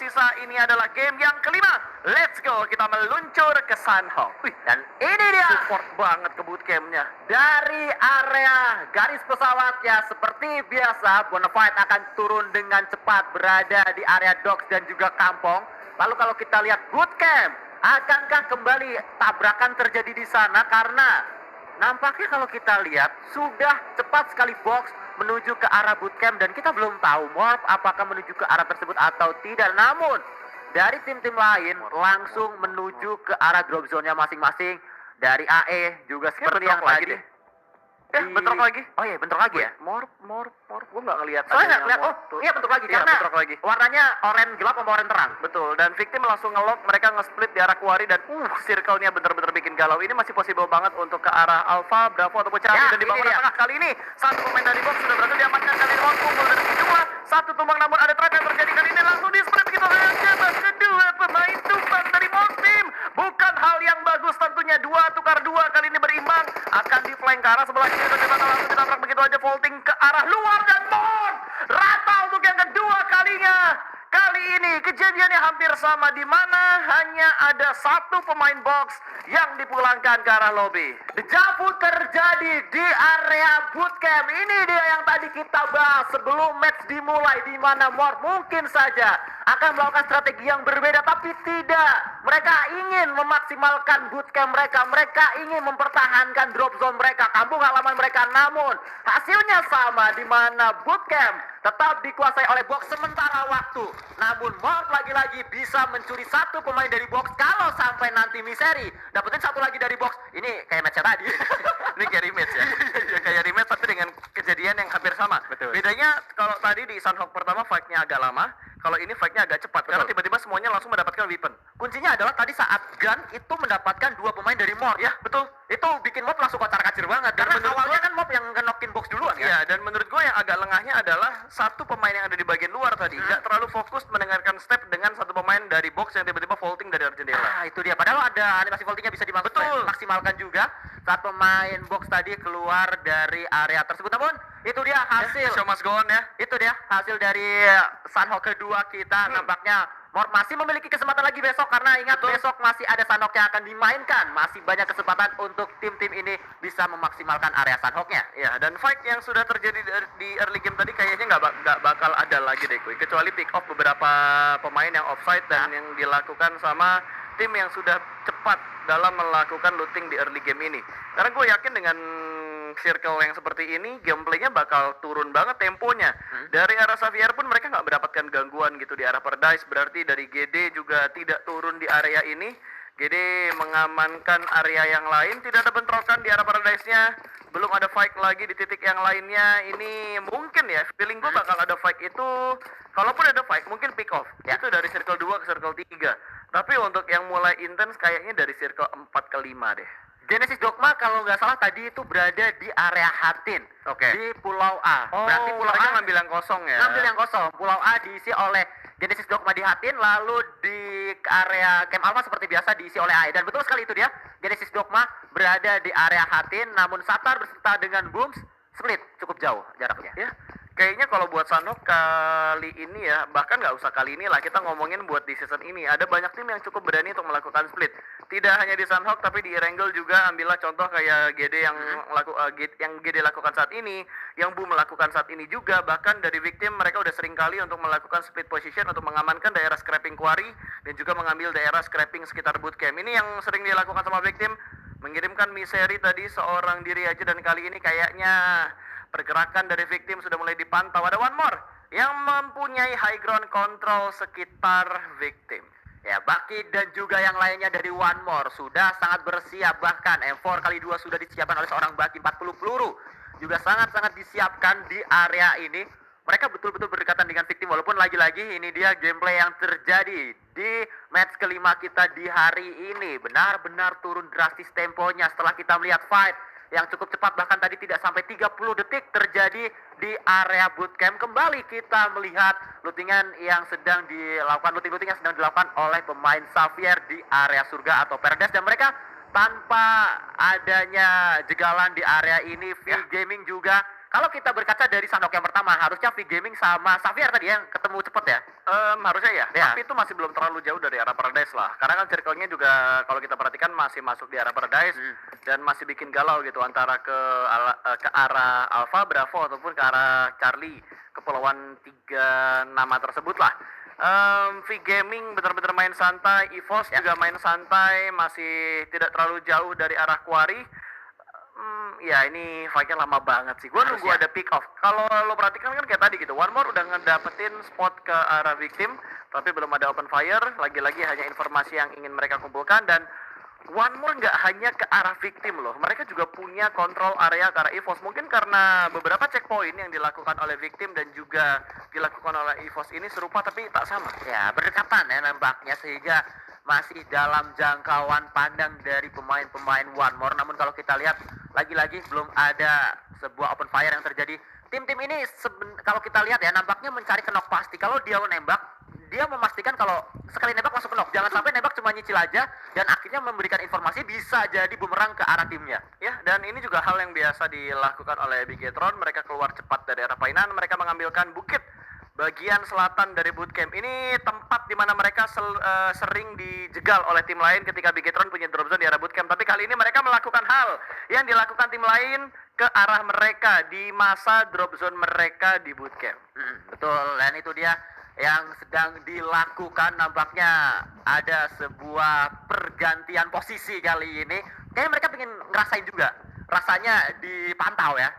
tersisa ini adalah game yang kelima. Let's go, kita meluncur ke Sunhawk. Dan ini dia Support banget ke bootcampnya. dari area garis pesawat ya, seperti biasa Bonafide akan turun dengan cepat berada di area docks dan juga kampung. Lalu kalau kita lihat bootcamp, akankah kembali tabrakan terjadi di sana? Karena nampaknya kalau kita lihat sudah cepat sekali box menuju ke arah bootcamp dan kita belum tahu Morph apakah menuju ke arah tersebut atau tidak. Namun dari tim-tim lain langsung menuju ke arah drop zone-nya masing-masing. Dari AE juga seperti yang bentrok lagi tadi. deh. Bentrok lagi. Oh iya, bentrok lagi ya? Morph. Gue nggak ngelihat. Soalnya nggak kelihatan. Oh iya, bentrok lagi. Iya, Karena bentrok lagi. warnanya oranye gelap sama oranye terang. Betul, dan victim langsung nge-lock, mereka nge-split di arah Quarry dan circle-nya bener-bener bikin galau. Ini masih possible banget untuk ke arah Alpha, Bravo ataupun Charlie, Ya, dan di ini bangunan dia. tengah kali ini satu pemain dari box sudah berhasil diamankan kali ini kumpul dari kedua, satu tumbang namun ada trap yang terjadi kali ini langsung di-split begitu saja. Kedua pemain tumbang dari box team, bukan hal yang bagus tentunya. Dua tukar dua kali ini berimbang, akan di-flank ke arah sebelah kiri, ternyata langsung ditabrak begitu aja, vaulting ke arah luar dan Mon rata untuk yang kedua kalinya. Kali ini kejadiannya hampir sama, di mana hanya ada satu pemain box yang dipulangkan ke arah lobby. Dejavu terjadi di area bootcamp. Ini dia yang tadi kita bahas sebelum match dimulai, di mana Morph mungkin saja akan melakukan strategi yang berbeda, tapi tidak. Mereka ingin memaksimalkan bootcamp mereka. Mereka ingin mempertahankan drop zone mereka, kampung halaman mereka. Namun hasilnya sama, di mana bootcamp tetap dikuasai oleh box sementara waktu. Namun Morph lagi-lagi bisa mencuri satu pemain dari box. Kalau sampai nanti Misery dapetin satu lagi dari box, ini kayak match tadi. Ini kayak rematch ya. Kayak rematch tapi dengan kejadian yang hampir sama. Betul. Bedanya kalau tadi di Sunhawk pertama fight-nya agak lama, kalau ini fight-nya agak cepat. Karena tiba-tiba semuanya langsung mendapatkan weapon. Kuncinya adalah tadi saat Gun itu mendapatkan dua pemain dari Morph. Ya, betul. Itu bikin Morph langsung kocar-kacir banget. Dan Karena menurut awalnya gua- kan Morph yang ngenokin box duluan kan. Iya, dan menurut gue yang agak lengahnya adalah satu pemain yang ada di bagian luar tadi nggak terlalu fokus mendengarkan step dengan satu pemain dari box yang tiba-tiba vaulting dari arah jendela. Ah, itu dia. Padahal ada animasi vaultingnya bisa dimaksimalkan juga saat pemain box tadi keluar dari area tersebut. Namun itu dia hasil. Show must go on ya. Itu dia hasil dari Sunhawk kedua kita. Nampaknya Morph masih memiliki kesempatan lagi besok, karena ingat besok masih ada Sunhawk yang akan dimainkan. Masih banyak kesempatan untuk tim-tim ini bisa memaksimalkan area Sunhawknya. Ya, dan fight yang sudah terjadi di early game tadi kayaknya nggak bakal ada lagi deh, Kuy. Kecuali pick off beberapa pemain yang offside dan yang dilakukan sama tim yang sudah cepat dalam melakukan looting di early game ini. Karena gue yakin dengan circle yang seperti ini, gameplaynya bakal turun banget temponya. Dari arah Xavier pun mereka nggak mendapatkan gangguan gitu di arah Paradise. Berarti dari GD juga tidak turun di area ini. GD mengamankan area yang lain, tidak ada bentrokan di arah Paradise-nya. Belum ada fight lagi di titik yang lainnya. Ini mungkin ya, feeling gue bakal ada fight itu. Kalaupun ada fight, mungkin pick off. Ya. Itu dari circle 2 ke circle 3. Tapi untuk yang mulai intens kayaknya dari circle 4 ke 5 deh. Genesis Dogma kalau nggak salah tadi itu berada di area Hatin. Oke. Di Pulau A. Berarti Pulau mereka A ngambil yang kosong ya. ngambil yang kosong. Pulau A diisi oleh Genesis Dogma di Hatin, lalu di area Camp Alpha seperti biasa diisi oleh AE. Dan betul sekali itu dia, Genesis Dogma berada di area Hatin, namun Satar berserta dengan Booms split cukup jauh jaraknya. Ya, kayaknya kalau buat Sunhawk kali ini ya, bahkan nggak usah kali ini lah, kita ngomongin buat di season ini, ada banyak tim yang cukup berani untuk melakukan split. Tidak hanya di Sunhawk, tapi di Erangel juga. Ambillah contoh kayak GD yang yang GD lakukan saat ini, yang Boom melakukan saat ini juga. Bahkan dari victim mereka udah sering kali untuk melakukan split position untuk mengamankan daerah scrapping quarry dan juga mengambil daerah scrapping sekitar bootcamp. Ini yang sering dilakukan sama victim, mengirimkan Misery tadi seorang diri aja, dan kali ini kayaknya pergerakan dari victim sudah mulai dipantau. Ada one more yang mempunyai high ground control sekitar victim. Ya, Baki dan juga yang lainnya dari One More sudah sangat bersiap. Bahkan M4x2 sudah disiapkan oleh seorang Baki, 40 peluru juga sangat-sangat disiapkan di area ini. Mereka betul-betul berdekatan dengan victim, walaupun lagi-lagi ini dia gameplay yang terjadi di match kelima kita di hari ini. Benar-benar turun drastis temponya setelah kita melihat fight yang cukup cepat, bahkan tadi tidak sampai 30 detik terjadi di area bootcamp. Kembali kita melihat lootingan yang sedang dilakukan, looting yang sedang dilakukan oleh pemain Xavier di area surga atau Paradise, dan mereka tanpa adanya jegalan di area ini. V Gaming juga Kalau kita berkaca dari Sanhok yang pertama, harusnya V Gaming sama Xavier tadi yang ketemu cepet ya. Harusnya ya, Ya. tapi itu masih belum terlalu jauh dari arah Paradise lah. Karena kan circle-nya juga kalau kita perhatikan masih masuk di arah Paradise dan masih bikin galau gitu antara ke arah Alpha, Bravo ataupun ke arah Charlie, kepulauan 3 nama tersebut lah. V Gaming benar-benar main santai, EVOS juga main santai, masih tidak terlalu jauh dari arah Quarry. Ya ini fight-nya lama banget sih. Gue nunggu ada pick off. Kalau lo perhatikan kan kayak tadi gitu. One More udah ngedapetin spot ke arah victim, tapi belum ada open fire. Lagi-lagi hanya informasi yang ingin mereka kumpulkan dan One More nggak hanya ke arah victim loh. Mereka juga punya kontrol area ke arah EVOS. Mungkin karena beberapa checkpoint yang dilakukan oleh victim dan juga dilakukan oleh EVOS ini serupa tapi tak sama. Ya, berdekatan ya nampaknya sehingga masih dalam jangkauan pandang dari pemain-pemain One More. Namun kalau kita lihat lagi-lagi belum ada sebuah open fire yang terjadi. Tim-tim ini kalau kita lihat ya nampaknya mencari knock pasti. Kalau dia menembak, dia memastikan kalau sekali nembak masuk knock. Jangan sampai nembak cuma nyicil aja dan akhirnya memberikan informasi bisa jadi bumerang ke arah timnya. Ya, dan ini juga hal yang biasa dilakukan oleh Bigetron. Mereka keluar cepat dari arah Painan, mereka mengambilkan bukit bagian selatan dari bootcamp. Ini tempat di mana mereka sering dijegal oleh tim lain ketika Bigetron punya drop zone di arah bootcamp. Tapi kali ini mereka melakukan hal yang dilakukan tim lain ke arah mereka di masa drop zone mereka di bootcamp. Betul, dan itu dia yang sedang dilakukan. Nampaknya ada sebuah pergantian posisi kali ini. Kayaknya mereka pengen ngerasain juga rasanya dipantau ya.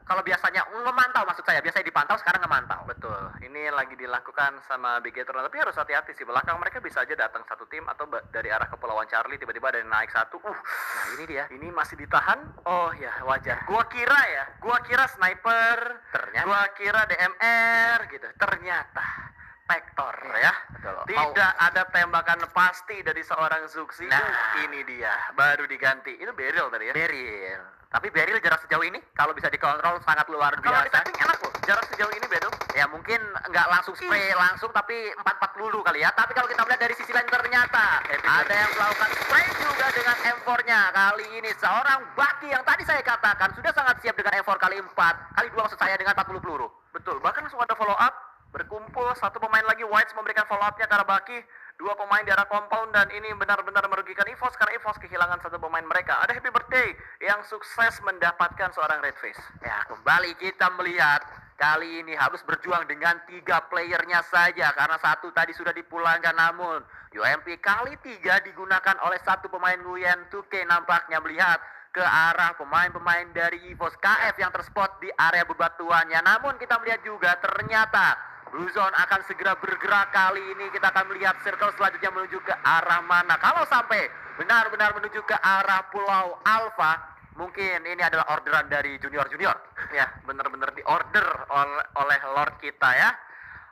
Kalau biasanya memantau, maksud saya biasanya dipantau, sekarang ngemantau. Betul, ini lagi dilakukan sama Bigetron. Tapi harus hati-hati sih, belakang mereka bisa aja datang satu tim atau dari arah kepulauan Charlie tiba-tiba ada yang naik satu. Nah ini dia. Ini masih ditahan. Oh ya wajar. Gua kira sniper, gua kira DMR gitu. Ternyata Vector ya. Betul. Tidak ada tembakan pasti dari seorang Zuxi. Nah, ini dia baru diganti. Itu Beryl tadi ya. Beryl. Tapi Beryl jarak sejauh ini kalau bisa dikontrol sangat luar Kalau biasa. di tapping enak loh. Jarak sejauh ini Bedo. Ya mungkin nggak langsung spray langsung tapi 4-4 peluru kali ya. Tapi kalau kita melihat dari sisi lain ternyata ada yang melakukan spray juga dengan M4-nya. Kali ini seorang Baki yang tadi saya katakan sudah sangat siap dengan M4 kali 4. Kali 2 maksud saya dengan 40 peluru. Betul, bahkan langsung ada follow up. Berkumpul satu pemain lagi, Whites memberikan follow up-nya ke arah Baki. 2 pemain di arah compound dan ini benar-benar merugikan EVOS karena EVOS kehilangan satu pemain mereka. Ada Happy Birthday yang sukses mendapatkan seorang Red Face. Ya kembali kita melihat kali ini harus berjuang dengan 3 playernya saja karena satu tadi sudah dipulangkan, namun UMP kali 3 digunakan oleh satu pemain Nguyen 2K nampaknya melihat ke arah pemain-pemain dari EVOS KF yang terspot di area bebatuannya. Namun kita melihat juga ternyata Blue Zone akan segera bergerak. Kali ini kita akan melihat circle selanjutnya menuju ke arah mana. Kalau sampai benar-benar menuju ke arah Pulau Alpha, mungkin ini adalah orderan dari junior-junior. Ya, benar-benar diorder oleh Lord kita ya.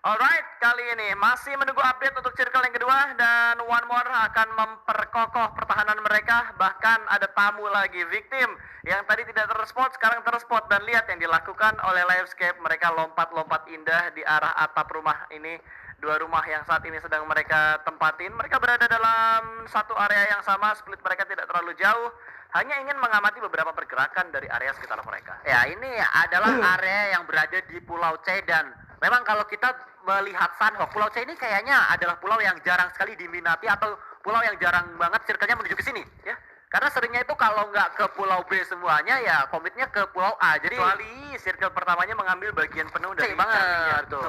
Alright, kali ini masih menunggu update untuk circle yang kedua dan One More akan memperkokoh pertahanan mereka. Bahkan ada tamu lagi, victim yang tadi tidak terspot sekarang terspot dan lihat yang dilakukan oleh Livescape. Mereka lompat-lompat indah di arah atap rumah ini. 2 rumah yang saat ini sedang mereka tempatin. Mereka berada dalam satu area yang sama, split mereka tidak terlalu jauh. Hanya ingin mengamati beberapa pergerakan dari area sekitar mereka. Ya, ini adalah area yang berada di Pulau C dan memang kalau kita melihat Sanhok, Pulau C ini kayaknya adalah pulau yang jarang sekali diminati atau pulau yang jarang banget circle-nya menuju ke sini, ya. Karena seringnya itu kalau nggak ke Pulau B semuanya ya komitnya ke Pulau A. Jadi kecuali circle pertamanya mengambil bagian penuh dari banget tuh.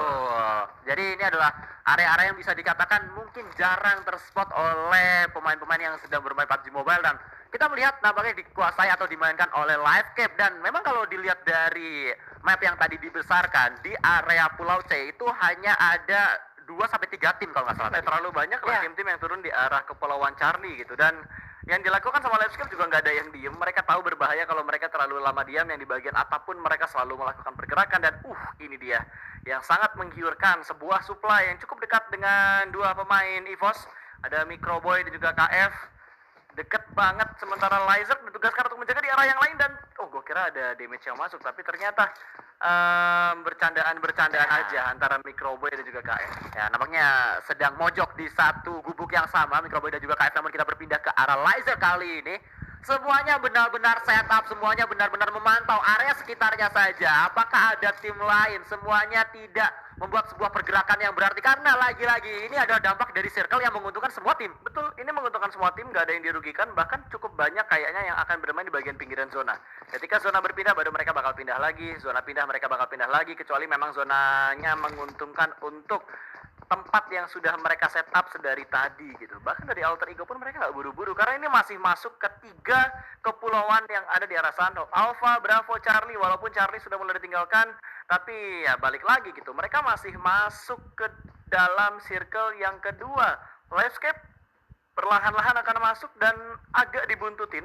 Jadi ini adalah area-area yang bisa dikatakan mungkin jarang terspot oleh pemain-pemain yang sedang bermain PUBG Mobile dan kita melihat nampaknya dikuasai atau dimainkan oleh Livescape dan memang kalau dilihat dari map yang tadi dibesarkan di area Pulau C itu hanya ada 2-3 tim kalau nggak salah. Terlalu banyak lah tim-tim yang turun di arah kepulauan Charlie gitu dan yang dilakukan sama Livescape juga nggak ada yang diem. Mereka tahu berbahaya kalau mereka terlalu lama diam. Yang di bagian apapun mereka selalu melakukan pergerakan dan ini dia yang sangat menggiurkan, sebuah supply yang cukup dekat dengan 2 pemain EVOS. Ada Microboy dan juga KF. Deket banget, sementara Lizer ditugaskan untuk menjaga di arah yang lain dan gue kira ada damage yang masuk tapi ternyata bercandaan aja antara Microboy dan juga KF. Ya, nampaknya sedang mojok di satu gubuk yang sama Microboy dan juga KF, namun kita berpindah ke arah Lizer kali ini. Semuanya benar-benar setup, semuanya benar-benar memantau area sekitarnya saja. Apakah ada tim lain? Semuanya tidak membuat sebuah pergerakan yang berarti karena lagi-lagi ini adalah dampak dari circle yang menguntungkan semua tim. Betul, ini menguntungkan semua tim, nggak ada yang dirugikan, bahkan cukup banyak kayaknya yang akan bermain di bagian pinggiran zona. Ketika zona berpindah, baru mereka bakal pindah lagi, zona pindah, mereka bakal pindah lagi, kecuali memang zonanya menguntungkan untuk tempat yang sudah mereka setup sedari tadi gitu. Bahkan dari Alter Ego pun mereka nggak buru-buru, karena ini masih masuk ke 3 kepulauan yang ada di arah Sanhok. Alpha, Bravo, Charlie, walaupun Charlie sudah mulai ditinggalkan, tapi ya balik lagi gitu. Mereka masih masuk ke dalam circle yang kedua. Livescape perlahan-lahan akan masuk dan agak dibuntutin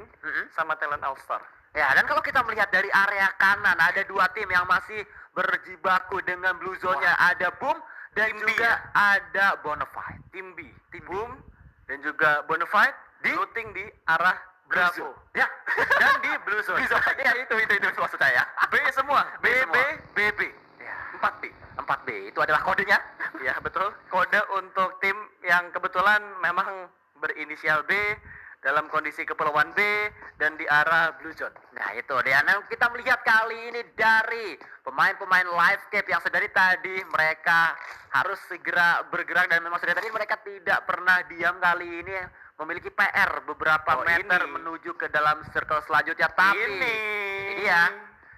sama talent All-Star. Ya, dan kalau kita melihat dari area kanan ada 2 tim yang masih berjibaku dengan blue zone-nya. Ada Boom dan Tim B, juga ya? ada Bonafide. Tim B, Boom dan juga Bonafide Di routing di arah Bravo. Ya, Dan di Blue Zone. ya itu maksud saya. B semua, B, B, semua. BB. Ya, 4B. 4B itu adalah kodenya. Ya betul, kode untuk tim yang kebetulan memang berinisial B dalam kondisi kepulauan B dan di arah Blue Zone. Nah itu dia, nah, kita melihat kali ini dari pemain-pemain Livescape yang sedari tadi mereka harus segera bergerak dan memang sedari tadi mereka tidak pernah diam. Kali ini memiliki PR beberapa meter ini. menuju ke dalam circle selanjutnya, tapi Ini dia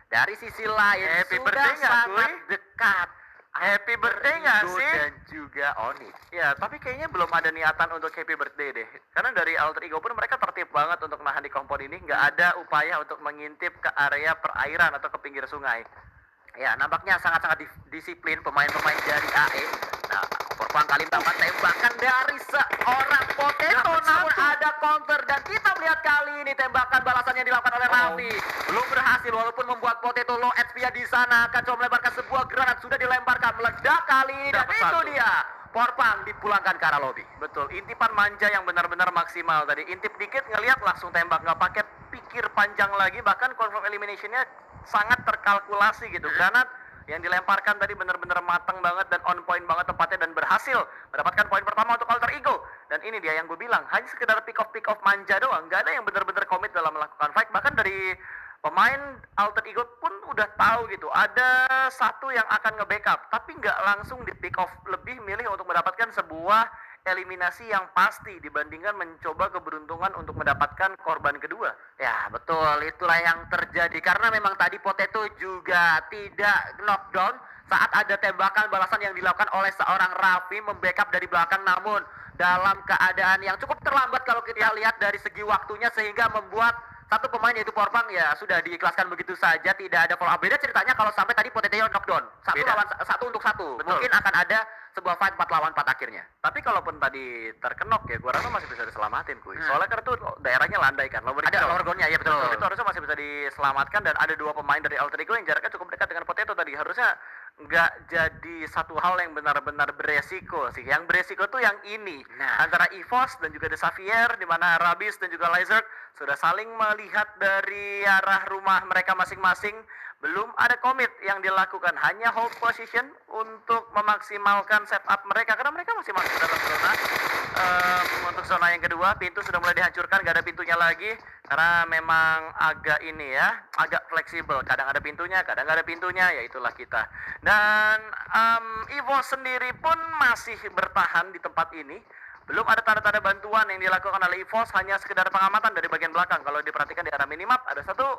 dari sisi lain Happy sudah birthday nggak, sangat kuy? dekat. Happy birthday nggak Igo sih? dan juga Onyx. Ya, tapi kayaknya belum ada niatan untuk happy birthday deh. Karena dari Alter Ego pun mereka tertib banget untuk nahan di kompon ini. Nggak ada upaya untuk mengintip ke area perairan atau ke pinggir sungai. Ya, nampaknya sangat-sangat disiplin pemain-pemain dari AE. Nah, Korpang kali melakukan tembakan dari seorang Potato, Dapat namun satu. ada counter dan kita melihat kali ini tembakan balasan yang dilakukan oleh Raffi belum berhasil walaupun membuat Potato low HP di sana akan coba melemparkan sebuah granat sudah dilemparkan meledak kali ini dan Dapat itu satu. dia Porpang dipulangkan ke arah lobby. Betul, intipan manja yang benar-benar maksimal tadi. Intip dikit ngelihat langsung tembak, nggak pakai pikir panjang lagi. Bahkan confirm eliminationnya sangat terkalkulasi gitu. Granat yang dilemparkan tadi benar-benar matang banget dan on point banget tempatnya dan berhasil mendapatkan poin pertama untuk Alter Ego. Dan ini dia yang gue bilang, hanya sekedar pick off manja doang, nggak ada yang benar-benar komit dalam melakukan fight. Bahkan dari pemain Alter Ego pun udah tahu gitu, ada satu yang akan nge-backup, tapi nggak langsung di pick off, lebih milih untuk mendapatkan sebuah eliminasi yang pasti dibandingkan mencoba keberuntungan untuk mendapatkan korban kedua. Ya betul, itulah yang terjadi karena memang tadi Potato juga tidak knockdown saat ada tembakan balasan yang dilakukan oleh seorang Raffi membackup dari belakang, namun dalam keadaan yang cukup terlambat kalau kita lihat dari segi waktunya sehingga membuat satu pemain yaitu Porpang ya sudah diikhlaskan begitu saja, tidak ada follow up. Beda ceritanya kalau sampai tadi Potato knockdown satu untuk satu. Betul. Mungkin akan ada sebuah fight 4 lawan 4 akhirnya. Tapi kalaupun tadi terkenok ya, gua rasa masih bisa diselamatin kuy. Soalnya kan itu daerahnya landai kan, Ada lower ground-nya ya betul. Itu harusnya masih bisa diselamatkan dan ada 2 pemain dari Alter Ego yang jaraknya cukup dekat dengan Potato tadi. Harusnya nggak jadi satu hal yang benar-benar beresiko sih. Yang beresiko tuh yang ini. Nah. Antara EVOS dan juga The Xavier, di mana Rabis dan juga Lizard sudah saling melihat dari arah rumah mereka masing-masing. Belum ada komit yang dilakukan, hanya hold position untuk memaksimalkan setup mereka karena mereka masih masuk dalam zona. Untuk zona yang kedua, pintu sudah mulai dihancurkan, gak ada pintunya lagi karena memang agak ini ya, agak fleksibel. Kadang ada pintunya, kadang gak ada pintunya, ya itulah kita. Dan Evo sendiri pun masih bertahan di tempat ini. Belum ada tanda-tanda bantuan yang dilakukan oleh EVOS, hanya sekedar pengamatan dari bagian belakang. Kalau diperhatikan di arah minimap, ada satu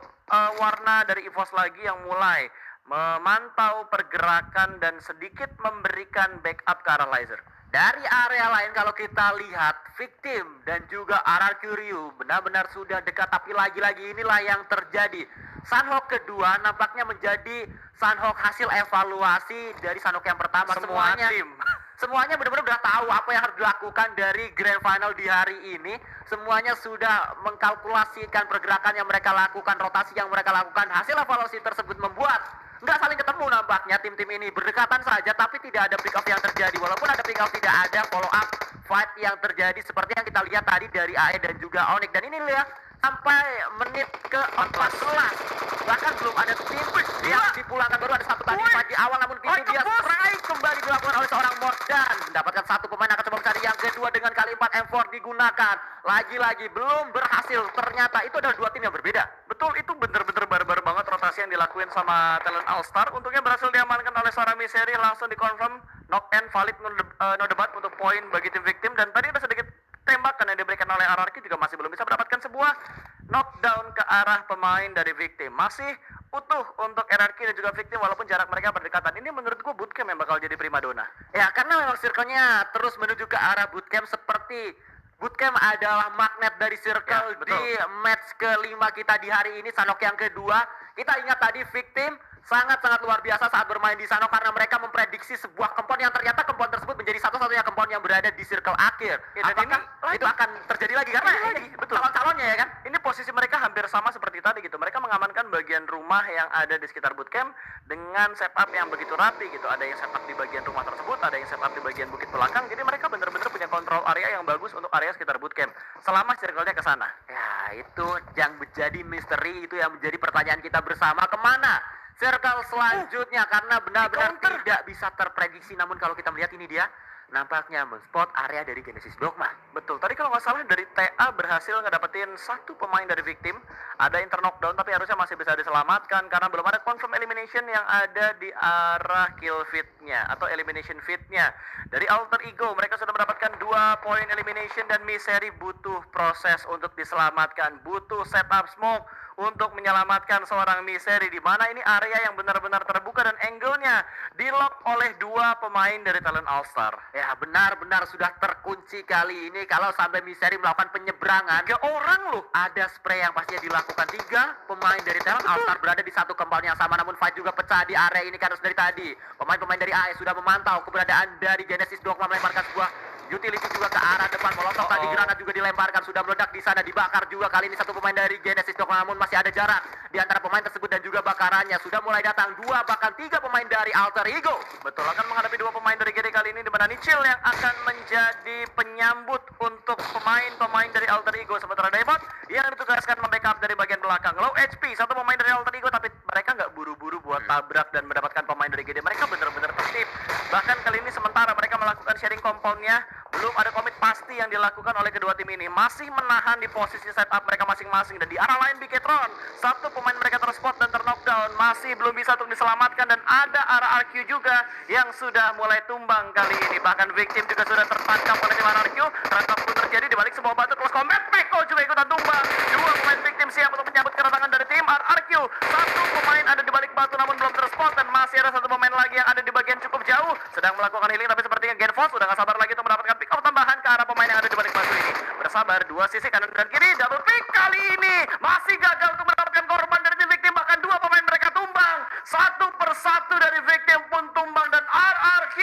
warna dari EVOS lagi yang mulai memantau pergerakan dan sedikit memberikan backup ke arah laser. Dari area lain kalau kita lihat Victim dan juga RRQ Ryu benar-benar sudah dekat, tapi lagi-lagi inilah yang terjadi. Sanhok kedua nampaknya menjadi Sanhok hasil evaluasi dari Sanhok yang pertama. Semua tim. Semuanya benar-benar udah tahu apa yang harus dilakukan dari grand final di hari ini. Semuanya sudah mengkalkulasikan pergerakan yang mereka lakukan, rotasi yang mereka lakukan. Hasil evaluasi tersebut membuat nggak saling ketemu nampaknya tim-tim ini berdekatan saja, tapi tidak ada pick off yang terjadi. Walaupun ada pick off, tidak ada follow up fight yang terjadi seperti yang kita lihat tadi dari AE dan juga Onyx. Dan ini lihat sampai menit ke-14 bahkan belum ada tim yang dipulangkan. Baru ada satu tadi fight di awal, namun pintu dia strike kembali dilakukan oleh seorang Mordan. Mendapatkan satu pemain, akan coba mencari yang kedua dengan kali 4 M4 digunakan. Lagi-lagi belum berhasil. Ternyata itu adalah dua tim yang berbeda. Betul, itu bener-bener barbar banget rotasi yang dilakuin sama talent All-Star. Untungnya berhasil diamankan oleh seorang Misery, langsung dikonfirm knock and valid no debat untuk poin bagi tim victim. Dan tadi ada sedikit tembakan yang diberikan oleh RRQ juga masih belum bisa mendapatkan sebuah knockdown ke arah pemain dari victim. Masih utuh untuk RRQ dan juga victim walaupun jarak mereka berdekatan. Ini menurut gue bootcamp yang bakal jadi primadona. Ya, karena memang circle-nya terus menuju ke arah bootcamp, seperti bootcamp adalah magnet dari circle Ya, betul. di match kelima kita di hari ini, Sanok yang kedua. Kita ingat tadi victim sangat-sangat luar biasa saat bermain di sana karena mereka memprediksi sebuah kempon yang ternyata kempon tersebut menjadi satu-satunya kempon yang berada di circle akhir. Ya, dan Apakah ini itu akan terjadi lagi? Karena Ini ini lagi, betul. calon-calonnya ya kan? Ini posisi mereka hampir sama seperti tadi gitu. Mereka mengamankan bagian rumah yang ada di sekitar bootcamp dengan setup yang begitu rapi gitu. Ada yang setup di bagian rumah tersebut, ada yang setup di bagian bukit belakang. Jadi mereka benar-benar punya kontrol area yang bagus untuk area sekitar bootcamp. Selama circle-nya ke sana. Ya, itu yang menjadi misteri, itu yang menjadi pertanyaan kita bersama, kemana circle selanjutnya, karena benar-benar di-counter. tidak bisa terprediksi. Namun kalau kita melihat ini dia nampaknya men-spot area dari Genesis Dogma. Betul, tadi kalau nggak salah dari TA berhasil ngedapetin satu pemain dari victim. Ada yang knockdown tapi harusnya masih bisa diselamatkan karena belum ada confirm elimination yang ada di arah kill feed-nya atau elimination feed-nya. Dari Alter Ego mereka sudah mendapatkan 2 poin elimination dan Misery butuh proses untuk diselamatkan. Butuh setup smoke untuk menyelamatkan seorang Misery, di mana ini area yang benar-benar terbuka dan angle-nya di-lock oleh 2 pemain dari talent All-Star. Ya, benar-benar sudah terkunci kali ini. Kalau sampai Misery melakukan penyeberangan, 3 orang loh. ada spray yang pastinya dilakukan. 3 pemain dari talent All-Star berada di satu compound yang sama, namun fight juga pecah di area ini karena dari tadi pemain-pemain dari AE sudah memantau keberadaan dari Genesis Dogma, melemparkan sebuah utility juga ke arah depan. Molotov tadi granat juga dilemparkan, sudah meledak di sana, dibakar juga kali ini satu pemain dari Genesis Dogma, namun masih ada jarak di antara pemain tersebut dan juga bakarannya. Sudah mulai datang 2 bahkan 3 pemain dari Alter Ego. Betul, akan menghadapi 2 pemain dari GD kali ini, di mana Nichil yang akan menjadi penyambut untuk pemain-pemain dari Alter Ego, sementara Daimon yang ditugaskan membackup dari bagian belakang. Low HP, satu pemain dari Alter Ego, tapi mereka nggak buru-buru buat tabrak dan mendapatkan pemain dari GD. Mereka benar-benar tertib. Bahkan kali ini sementara mereka melakukan sharing compoundnya, belum ada komit pasti yang dilakukan oleh kedua tim ini. Masih menahan di posisi setup mereka masing-masing, dan di arah lain Biketron, satu pemain mereka terspot dan terknockdown, masih belum bisa untuk diselamatkan, dan ada RRQ juga yang sudah mulai tumbang kali ini. Bahkan victim juga sudah tertangkap oleh tim RRQ. Tertangkap pun terjadi di balik sebuah batu close combat. Peko juga ikutan tumbang. 2 pemain victim siap untuk menyambut kedatangan dari tim RRQ. Satu pemain ada di balik batu namun belum terspot, dan masih ada satu pemain lagi yang ada di bagian cukup jauh sedang melakukan healing, tapi sepertinya Genforce sudah gak sabar lagi untuk mendapatkan pick up tambahan ke arah pemain yang ada di balik batu ini. Bersabar, 2 sisi kanan dan kiri, double pick kali ini masih gagal untuk mendapatkan korban dari tim victim. Bahkan 2 pemain mereka tumbang, satu persatu dari victim pun tumbang, dan RRQ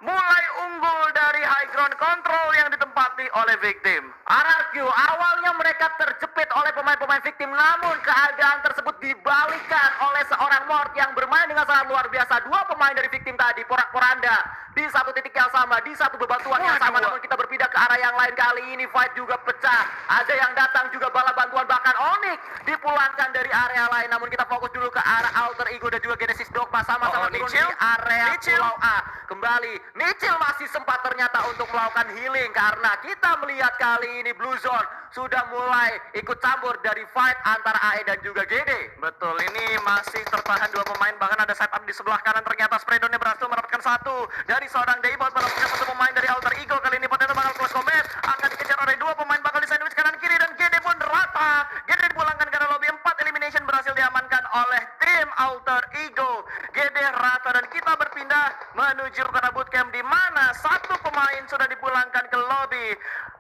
mulai unggul dari high ground control yang ditempati oleh victim. RRQ awalnya mereka terjepit oleh pemain-pemain victim, namun keadaan tersebut dibalikan oleh seorang Mort yang bermain dengan sangat luar biasa. 2 pemain dari victim tadi porak-poranda di satu titik yang sama, di satu bebatuan yang sama. Namun kita berpindah ke arah yang lain, kali ini fight juga pecah. Ada yang datang juga bala bantuan, bahkan Onyx dipulangkan dari area lain. Namun kita fokus dulu ke arah Alter Ego dan juga Genesis Dogma sama-sama turun di area Pulau A. Kembali Nichil masih sempat ternyata untuk melakukan healing, karena kita melihat kali ini Blue Zone sudah mulai ikut campur dari fight antara AE dan juga GD. Betul, ini masih tertahan 2 pemain, bahkan ada setup di sebelah kanan. Ternyata Spraydonnya berhasil mendapatkan 1 dari seorang Daybot, mendapatkan 1 pemain dari Alter Ego. Kali ini Potato bakal close combat, akan dikejar oleh 2 pemain, bakal di sandwich kanan kiri, dan GD pun rata. GD dipulangkan karena lobby 4 elimination berhasil diamankan oleh tim Alter Ego. GD rata, dan kita berpindah menuju ke arah bootcamp, di mana 1 pemain sudah dipulangkan ke lobby.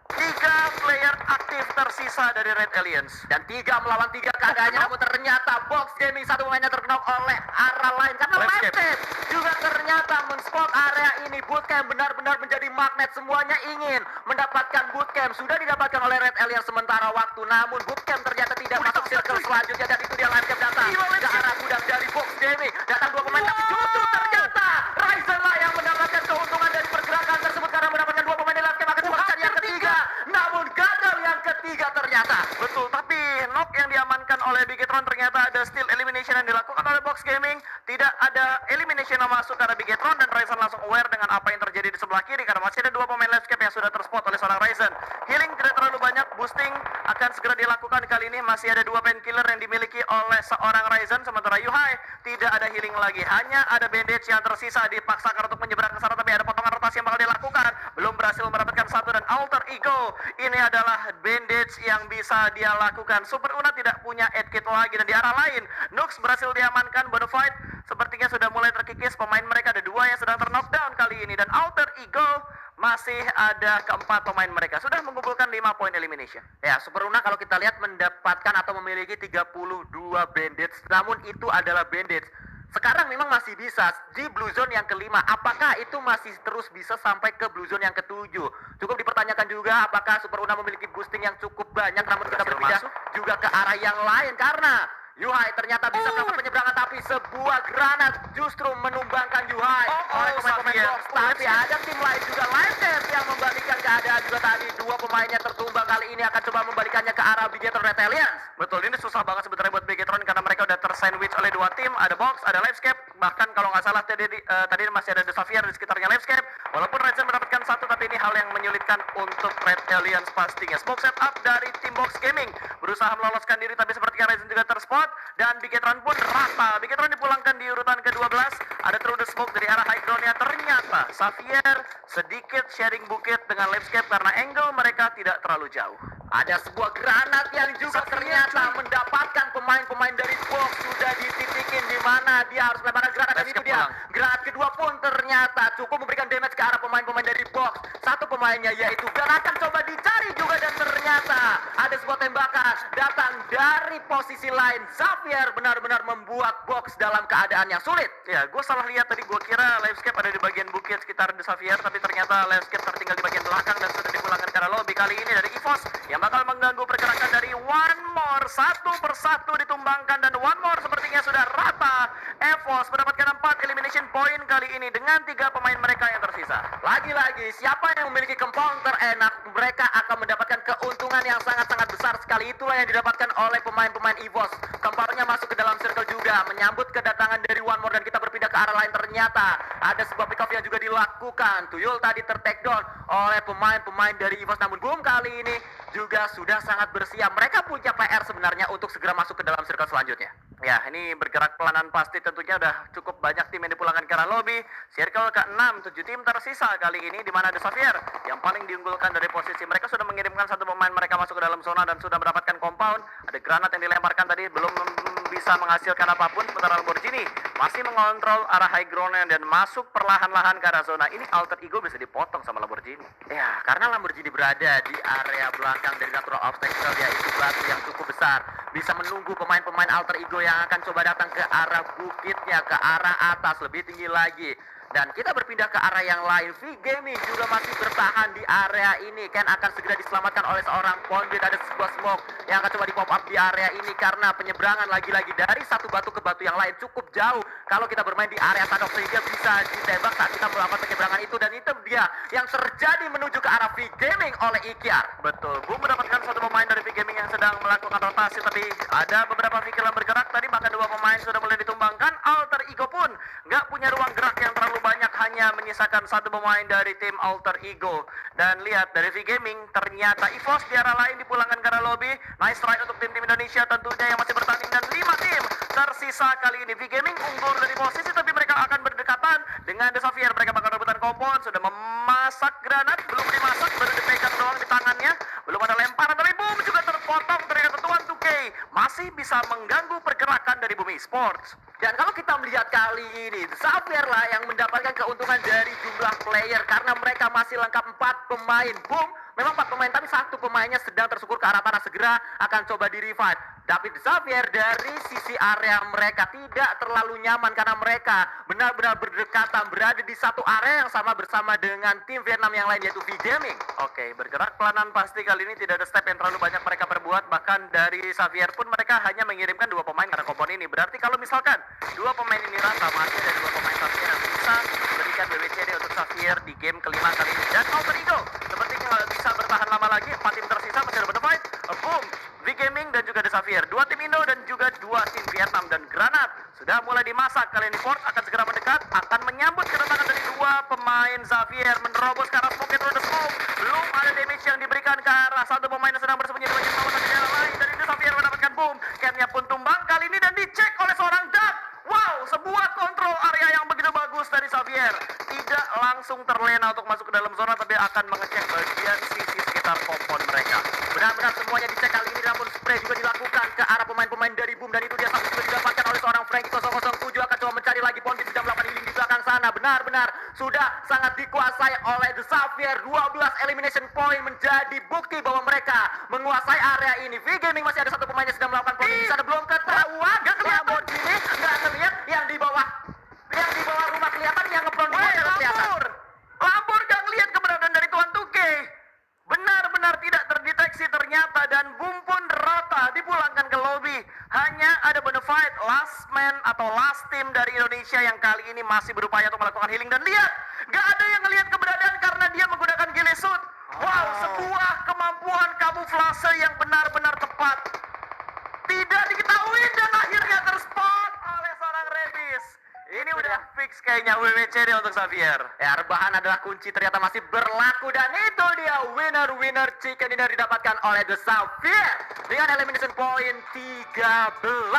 3 player aktif tersisa dari Red Aliens, Dan 3 melawan 3 keadaannya, namun ternyata Box Gaming satu pemainnya terknok oleh arah lain karena Landscape. Landscape juga ternyata men-spot area ini. Bootcamp benar-benar menjadi magnet, semuanya ingin mendapatkan bootcamp. Sudah didapatkan oleh Red Alien sementara waktu, namun bootcamp ternyata tidak masuk circle selanjutnya, dan itu dia Landscape datang ke arah gudang dari Box Gaming. Datang 2 pemain, tapi justru ternyata Ryzen lah yang mendapatkan keuntungan dari pergerakan tersebut karena mendapatkan 2 pemain dari Landscape. Akan dibakar yang ketiga, namun gagal yang ketiga ternyata. betul, tapi knock yang diamankan oleh Bigetron, ternyata ada still elimination yang dilakukan oleh Box Gaming. Tidak ada elimination yang masuk karena Bigetron, dan Ryzen langsung aware dengan apa yang terjadi di sebelah kiri karena masih ada 2 pemain landscape yang sudah terspot oleh seorang Ryzen. akan segera dilakukan kali ini. Masih ada 2 painkiller yang dimiliki oleh seorang Ryzen, sementara Yuhai tidak ada healing lagi, hanya ada bandage yang tersisa. Dipaksakan untuk menyeberang ke sana, tapi ada potongan rotasi yang bakal dilakukan. Belum berhasil mendapatkan satu, dan Alter Ego ini adalah bandage yang bisa dia lakukan. Super Una tidak punya aid kit lagi, dan di arah lain Nux berhasil diamankan. Bonafide sepertinya sudah mulai terkikis. Pemain mereka ada 2 yang sedang terknockdown kali ini, dan Alter Ego masih ada keempat pemain mereka. Sudah mengumpulkan 5 poin elimination. Ya, Super Una kalau kita lihat mendapatkan atau memiliki 32 bandage, namun itu adalah bandage. Sekarang memang masih bisa di blue zone yang kelima. Apakah itu masih terus bisa sampai ke blue zone yang ketujuh? Cukup dipertanyakan juga apakah Super Una memiliki boosting yang cukup banyak. Namun kita berpindah juga ke arah yang lain, karena Yuhai ternyata bisa melakukan penyeberangan, tapi sebuah granat justru menumbangkan Yuhai oleh pemain-pemain box. Tapi ada tim lain juga, Livecast, yang membalikkan keadaan juga tadi. 2 pemainnya tertumbang, kali ini akan coba membalikannya ke arah Bigetron Retalians. Betul, ini susah banget sebenarnya buat Bigetron karena mereka udah tersandwich oleh 2 tim. Ada Box, ada Livescape, bahkan kalau nggak salah tadi masih ada The Xavier di sekitarnya Livescape. Walaupun Redzen mendapatkan 1, tapi ini hal yang menyulitkan untuk Retalians pastinya. Smoke setup dari tim Box Gaming berusaha meloloskan diri, tapi sepertinya Redzen juga terspot, dan Bigetron pun rata. Bigetron dipulangkan di urutan ke-12. Ada through the smoke dari arah high ground-nya. Ternyata Xavier sedikit sharing bukit dengan Livescape karena angle mereka tidak terlalu jauh. Ada sebuah granat yang juga ternyata mendapatkan pemain-pemain dari Box. Sudah dititikin di mana dia harus melemparkan granat, dan itu dia. Granat kedua pun ternyata cukup memberikan damage ke arah pemain-pemain dari Box. Satu pemainnya yaitu dan akan coba dicari juga, dan ternyata ada sebuah tembakan datang dari posisi lain. Xavier benar-benar membuat Box dalam keadaan yang sulit. Ya, gue salah lihat tadi. Gue kira Livescape ada di bagian bukit sekitar The Xavier, tapi ternyata Livescape tertinggal di bagian belakang dan sudah dipulangkan ke arah lobby. Kali ini dari EVOS yang bakal mengganggu pergerakan dari One More. Satu persatu ditumbangkan, dan One More sepertinya sudah rata. EVOS mendapatkan 4 elimination point kali ini dengan 3 pemain mereka yang tersisa. Lagi-lagi, siapa yang memiliki compound terenak, mereka akan mendapatkan keuntungan yang sangat-sangat besar sekali. Itulah yang didapatkan oleh pemain-pemain EVOS. Compoundnya masuk ke dalam circle juga, menyambut kedatangan dari One More, dan kita berpindah ke arah lain. Ternyata ada sebuah pick off yang juga dilakukan. Tuyul tadi ter-takedown oleh pemain-pemain dari EVOS, namun Boom kali ini juga sudah sangat bersiap. Mereka punya PR sebenarnya untuk segera masuk ke dalam circle selanjutnya. Ya, ini bergerak pelanan pasti. Tentunya udah cukup banyak tim yang dipulangkan ke arah lobby. Circle ke-6, 7 tim tersisa kali ini, di mana The Xavier yang paling diunggulkan dari posisi. Mereka sudah mengirimkan 1 pemain mereka masuk ke dalam zona dan sudah mendapatkan compound. Ada granat yang dilemparkan tadi, belum bisa menghasilkan apapun. Sementara Lamborghini masih mengontrol arah high ground-nya dan masuk perlahan-lahan ke arah zona. Ini Alter Ego bisa dipotong sama Lamborghini. Ya, karena Lamborghini berada di area belakang dari natural obstacle, yaitu batu yang cukup besar, bisa menunggu pemain-pemain Alter Ego yang akan coba datang ke arah bukitnya, ke arah atas lebih tinggi lagi. Dan kita berpindah ke arah yang lain. V Gaming juga masih bertahan di area ini. Ken akan segera diselamatkan oleh seorang Pondit. Ada sebuah smoke yang akan coba di pop up di area ini, karena penyeberangan lagi-lagi dari satu batu ke batu yang lain cukup jauh. Kalau kita bermain di area Sadok, sehingga bisa ditembak saat kita melakukan penyeberangan itu. Dan itu dia yang terjadi menuju ke arah V Gaming oleh Ikyar. Betul, Boom mendapatkan 1 pemain dari V Gaming yang sedang melakukan rotasi, tapi ada beberapa vehicle yang bergerak tadi, bahkan 2 pemain sudah mulai ditumbangkan. Alter Ego pun nggak punya ruang gerak yang terlalu banyak, hanya menyisakan 1 pemain dari tim Alter Ego. Dan lihat dari V Gaming, ternyata EVOS di arah lain dipulangkan ke arah lobby. Nice try untuk tim-tim Indonesia tentunya yang masih bertanding, dan 5 tim tersisa kali ini. V Gaming unggul dari posisi, tapi mereka akan berdekatan dengan The Xavier. Mereka bakal rebutan kompon, sudah memasak granat, belum dimasak, baru dipegang doang di tangannya. Belum ada lemparan, tapi Boom juga terpotong. Ternyata Tuan 2K masih bisa mengganggu pergerakan dari Boom Esports. Dan kalau kita melihat kali ini, Xavier lah yang mendapatkan keuntungan dari jumlah player, karena mereka masih lengkap 4 pemain. Boom, memang 4 pemain, tapi 1 pemainnya sedang tersukur ke arah tanah, segera akan coba di revive. Tapi Xavier dari sisi area mereka tidak terlalu nyaman, karena mereka benar-benar berdekatan, berada di satu area yang sama bersama dengan tim Vietnam yang lain, yaitu V Gaming. Oke, bergerak pelanan pasti kali ini, tidak ada step yang terlalu banyak mereka perbuat. Bahkan dari Xavier pun mereka hanya mengirimkan 2 pemain karena kompon ini. Berarti kalau misalkan 2 pemain ini rata, masih ada 2 pemain Xavier yang bisa memberikan WWCD untuk Xavier di game kelima kali ini. Dan Alter Ego sepertinya nggak bisa bertahan lama lagi. 4 tim tersisa masih ada Bonafide, Boom, V Gaming, dan juga The Xavier. 2 tim Indo dan juga 2 tim Vietnam. Dan granat sudah mulai dimasak. Kali ini Ford akan segera mendekat, akan menyambut kedatangan dari 2 pemain Xavier, menerobos ke arah smoke, through the smoke. Belum ada damage yang diberikan ke arah 1 pemain yang sedang bersembunyi di bagian bawah saja. mengecek bagian sisi sekitar kompon mereka. Benar-benar semuanya dicek kali ini, namun spray juga dilakukan ke arah pemain-pemain dari Boom, dan itu dia satu juga didapatkan oleh seorang Frankie 007. Akan coba mencari lagi poin di jam 8 healing di belakang sana. Benar-benar sudah sangat dikuasai oleh The Xavier. 12 elimination point menjadi bukti bahwa mereka menguasai area ini. V-Gaming masih ada satu pemain yang sedang melakukan poin di sana, belum ketahuan. Gak kelihatan sini, gak ngeliat yang di bawah rumah kelihatan, yang ngeplon di bawah kelihatan. Lambur gak ngeliat keberadaan dari Tuan Tuke. Benar-benar tidak terdeteksi ternyata, dan Boom pun rata dipulangkan ke lobby. Hanya ada Bonafide last man atau last team dari Indonesia yang kali ini masih berupaya untuk melakukan healing, dan lihat, gak ada yang ngelihat keberadaan karena dia menggunakan ghillie suit. Wow, sebuah kemampuan kamuflase yang benar-benar tepat. Tidak diketahui dan akhirnya terspot oleh seorang Rebis. Ini udah fix kayaknya WWCD untuk Xavier. Ya, rebahan adalah kunci ternyata masih berlaku, dan itu dia winner chicken dinner didapatkan oleh The Xavier dengan elimination point 13.